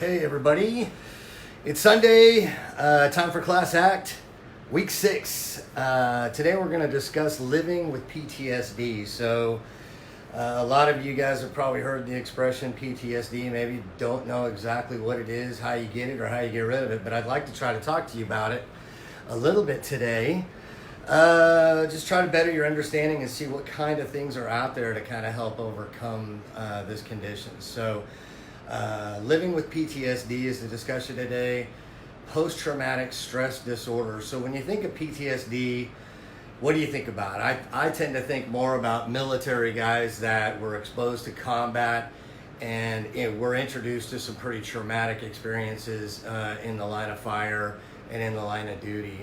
Hey everybody, it's Sunday, time for Class Act, week 6. Today we're going to discuss living with PTSD. So a lot of you guys have probably heard the expression PTSD, maybe don't know exactly what it is, how you get it, or how you get rid of it, but I'd like to try to talk to you about it a little bit today. Just try to better your understanding and see what kind of things are out there to kind of help overcome this condition. So living with PTSD is the discussion today. Post-traumatic stress disorder. So when you think of PTSD, what do you think about? I tend to think more about military guys that were exposed to combat and were introduced to some pretty traumatic experiences in the line of fire and in the line of duty.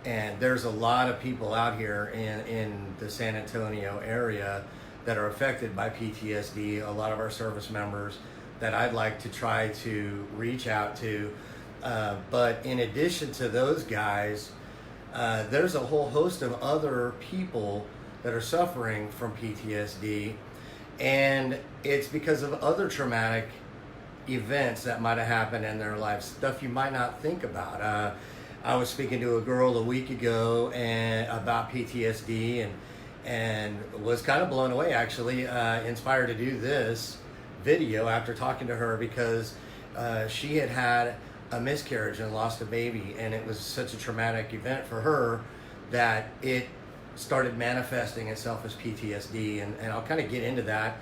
And there's a lot of people out here in the San Antonio area that are affected by PTSD, a lot of our service members that I'd like to try to reach out to. But in addition to those guys, there's a whole host of other people that are suffering from PTSD, and it's because of other traumatic events that might have happened in their lives, stuff you might not think about. I was speaking to a girl a week ago about PTSD and was kind of blown away, actually, inspired to do this video after talking to her because she had a miscarriage and lost a baby, and it was such a traumatic event for her that it started manifesting itself as PTSD, and I'll kind of get into that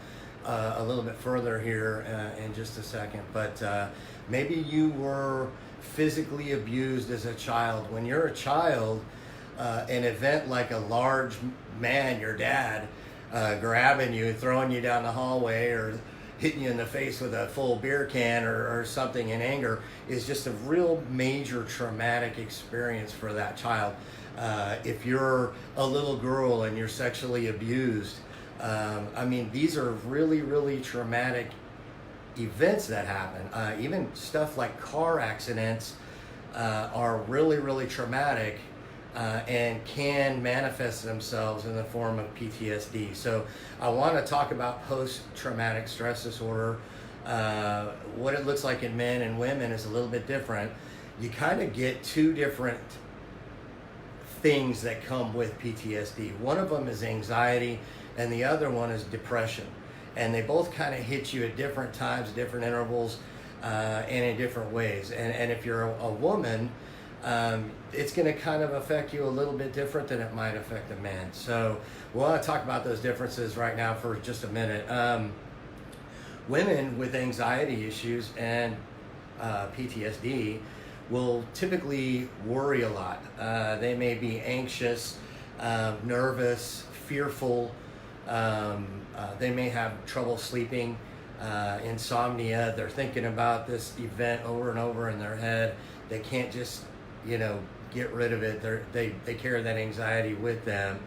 a little bit further here in just a second. But maybe you were physically abused as a child. When you're a child, an event like a large man, your dad, grabbing you, throwing you down the hallway, or hitting you in the face with a full beer can or something in anger is just a real major traumatic experience for that child. If you're a little girl and you're sexually abused, these are really, really traumatic events that happen. Even stuff like car accidents are really, really traumatic and can manifest themselves in the form of PTSD. So I want to talk about post-traumatic stress disorder. What it looks like in men and women is a little bit different. You kind of get two different things that come with PTSD. One of them is anxiety, and the other one is depression. And they both kind of hit you at different times, different intervals, and in different ways. And if you're a woman, it's going to kind of affect you a little bit different than it might affect a man. So we want to talk about those differences right now for just a minute. Women with anxiety issues and PTSD will typically worry a lot. They may be anxious, nervous, fearful. They may have trouble sleeping, insomnia. They're thinking about this event over and over in their head. They can't just, get rid of it. They carry that anxiety with them.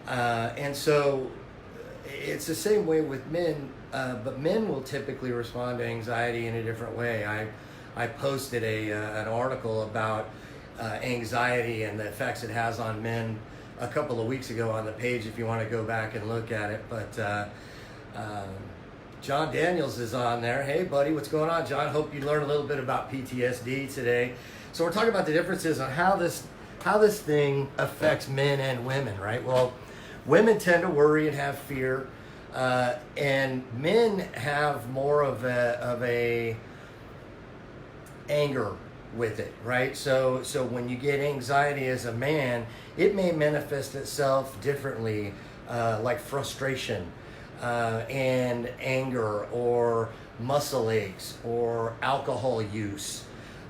And so it's the same way with men, but men will typically respond to anxiety in a different way. I posted an article about anxiety and the effects it has on men a couple of weeks ago on the page if you want to go back and look at it. But John Daniels is on there. Hey buddy, what's going on, John? Hope you learned a little bit about PTSD today. So we're talking about the differences on how this thing affects men and women, right? Well, women tend to worry and have fear, and men have more of a anger with it, right? So when you get anxiety as a man, it may manifest itself differently, like frustration and anger, or muscle aches, or alcohol use,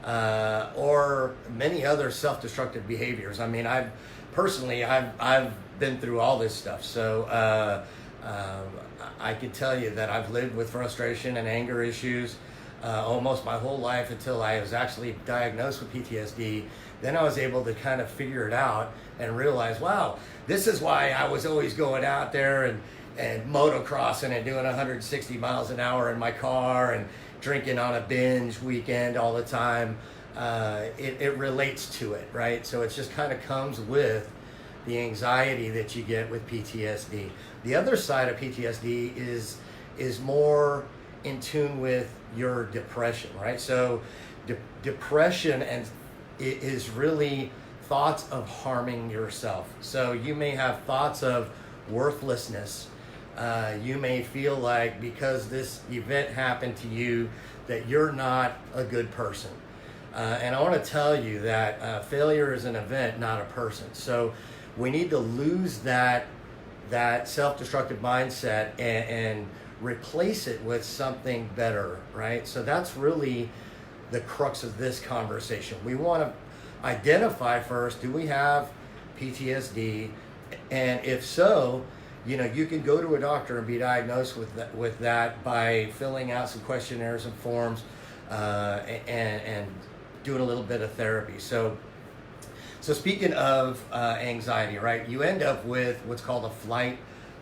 or many other self-destructive behaviors. I mean, I've been through all this stuff, so I could tell you that I've lived with frustration and anger issues almost my whole life until I was actually diagnosed with PTSD. Then I was able to kind of figure it out and realize, wow, this is why I was always going out there and motocrossing and doing 160 miles an hour in my car and drinking on a binge weekend all the time. It relates to it, right? So it just kind of comes with the anxiety that you get with PTSD. The other side of PTSD is more in tune with your depression, right? So depression is really thoughts of harming yourself. So you may have thoughts of worthlessness. You may feel like because this event happened to you that you're not a good person. And I want to tell you that failure is an event, not a person. So we need to lose that self-destructive mindset and replace it with something better, right? So that's really the crux of this conversation. We want to identify first, do we have PTSD? And if so, you can go to a doctor and be diagnosed with that by filling out some questionnaires and forms and doing a little bit of therapy. So speaking of anxiety, right, you end up with what's called a fight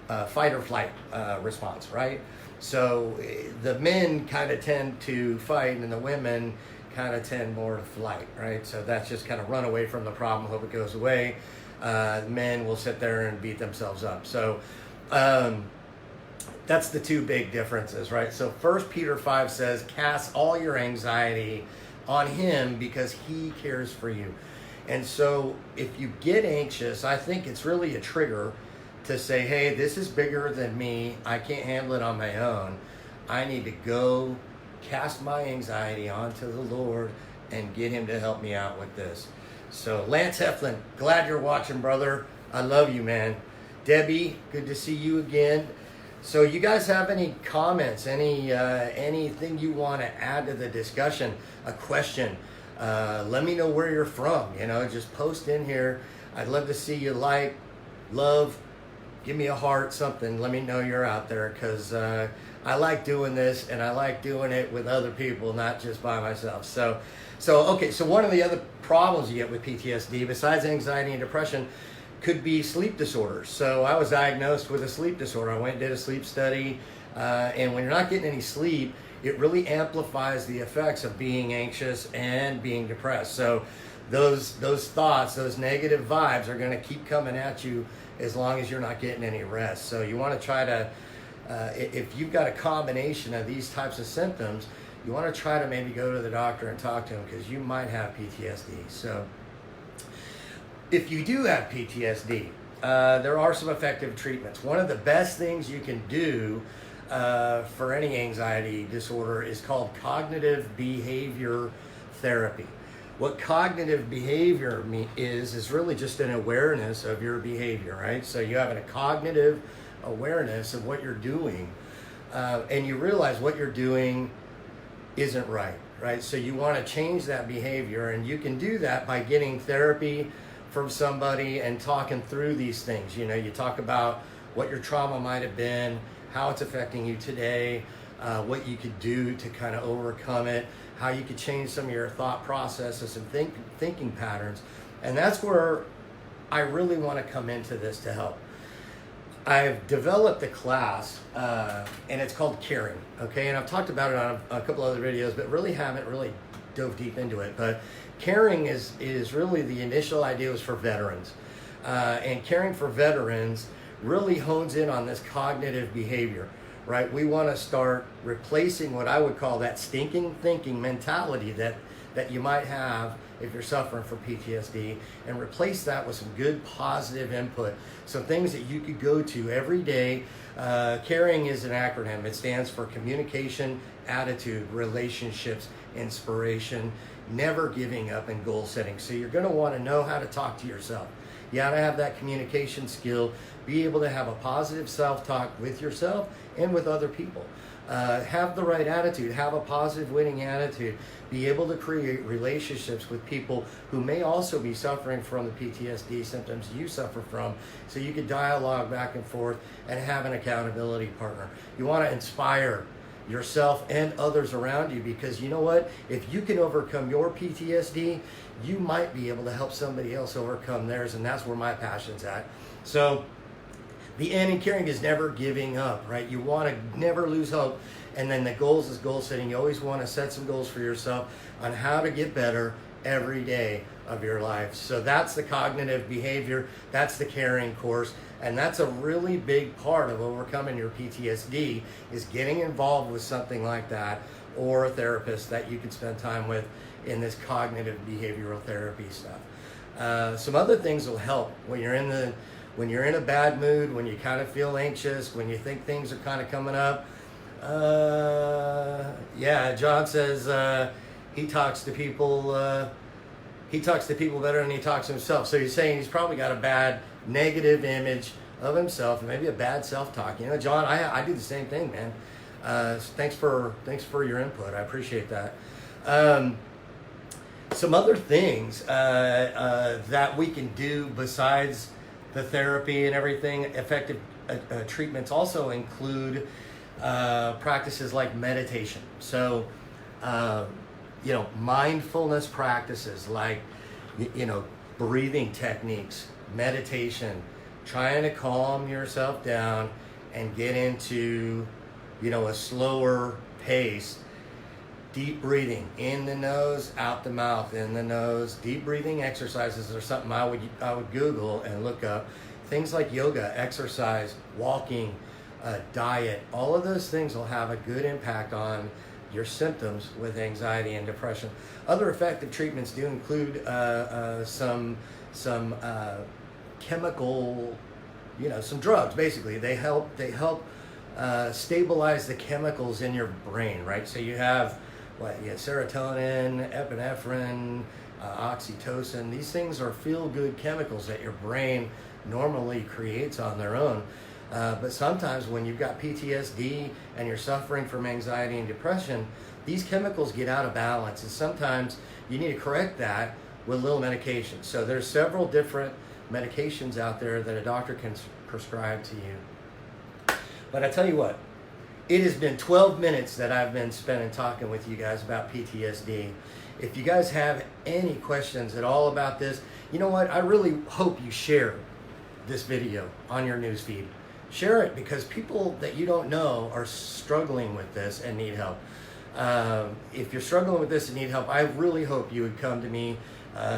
or flight response, right? So the men kind of tend to fight and the women kind of tend more to flight, right? So that's just kind of run away from the problem, hope it goes away. Men will sit there and beat themselves up. So that's the two big differences, right? So 1 Peter 5 says, cast all your anxiety on him because he cares for you. And so if you get anxious, I think it's really a trigger to say, hey, this is bigger than me. I can't handle it on my own. I need to go cast my anxiety onto the Lord and get him to help me out with this. So Lance Heflin, glad you're watching, brother. I love you, man. Debbie, good to see you again. So you guys have any comments, anything you want to add to the discussion, a question? Let me know where you're from, just post in here. I'd love to see you like, love, give me a heart, something. Let me know you're out there because I like doing this and I like doing it with other people, not just by myself. So one of the other problems you get with PTSD, besides anxiety and depression, could be sleep disorders. So I was diagnosed with a sleep disorder. I went and did a sleep study, and when you're not getting any sleep, it really amplifies the effects of being anxious and being depressed. So those thoughts, those negative vibes are going to keep coming at you as long as you're not getting any rest. So you want to try to, if you've got a combination of these types of symptoms, you want to try to maybe go to the doctor and talk to him because you might have PTSD. So if you do have PTSD, there are some effective treatments. One of the best things you can do for any anxiety disorder is called cognitive behavior therapy. What cognitive behavior is really just an awareness of your behavior, right? So you have a cognitive awareness of what you're doing, and you realize what you're doing isn't right? So you want to change that behavior, and you can do that by getting therapy from somebody and talking through these things. You talk about what your trauma might have been, how it's affecting you today, what you could do to kind of overcome it, how you could change some of your thought processes and thinking patterns. And that's where I really want to come into this to help. I've developed a class, and it's called Caring, okay? And I've talked about it on a couple other videos, but really haven't dove deep into it. But Caring is really, the initial idea was for veterans. And Caring for veterans really hones in on this cognitive behavior, right? We want to start replacing what I would call that stinking thinking mentality that you might have if you're suffering from PTSD, and replace that with some good positive input. So things that you could go to every day. Caring is an acronym. It stands for communication, attitude, relationships, inspiration, never giving up, and goal setting. So you're going to want to know how to talk to yourself. You got to have that communication skill, be able to have a positive self-talk with yourself and with other people. Have the right attitude, have a positive winning attitude, be able to create relationships with people who may also be suffering from the PTSD symptoms you suffer from, so you can dialogue back and forth and have an accountability partner. You want to inspire yourself and others around you, because you know what? If you can overcome your PTSD, you might be able to help somebody else overcome theirs, and that's where my passion's at. So the end in Caring is never giving up, right? You want to never lose hope. And then the goals is goal setting. You always want to set some goals for yourself on how to get better every day of your life. So that's the cognitive behavior. That's the Caring course. And that's a really big part of overcoming your PTSD, is getting involved with something like that, or a therapist that you can spend time with in this cognitive behavioral therapy stuff. Some other things will help when you're in a bad mood, when you kind of feel anxious, when you think things are kind of coming up. Yeah, John says he talks to people. He talks to people better than he talks to himself. So you're saying he's probably got a bad negative image of himself, and maybe a bad self-talk. You know, John, I do the same thing, man. Thanks for your input. I appreciate that. Some other things that we can do besides the therapy and everything, effective treatments also include practices like meditation. So, mindfulness practices like, breathing techniques, meditation, trying to calm yourself down and get into, a slower pace. Deep breathing, in the nose, out the mouth, in the nose. Deep breathing exercises are something I would Google and look up. Things like yoga, exercise, walking, diet, all of those things will have a good impact on your symptoms with anxiety and depression. Other effective treatments do include some chemical, some drugs. Basically, they help stabilize the chemicals in your brain, right? So you have serotonin, epinephrine, oxytocin. These things are feel-good chemicals that your brain normally creates on their own. But sometimes when you've got PTSD and you're suffering from anxiety and depression, these chemicals get out of balance, and sometimes you need to correct that with little medication. So there's several different medications out there that a doctor can prescribe to you. But I tell you what, it has been 12 minutes that I've been spending talking with you guys about PTSD. If you guys have any questions at all about this, you know what? I really hope you share this video on your newsfeed. Share it, because people that you don't know are struggling with this and need help. If you're struggling with this and need help, I really hope you would come to me,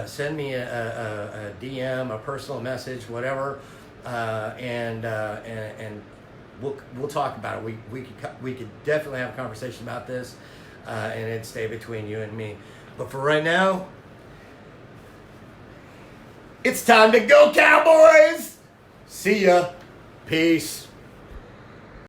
send me a DM, a personal message, whatever, and we'll talk about it. We could definitely have a conversation about this, and it'd stay between you and me. But for right now, it's time to go, Cowboys! See ya. Peace.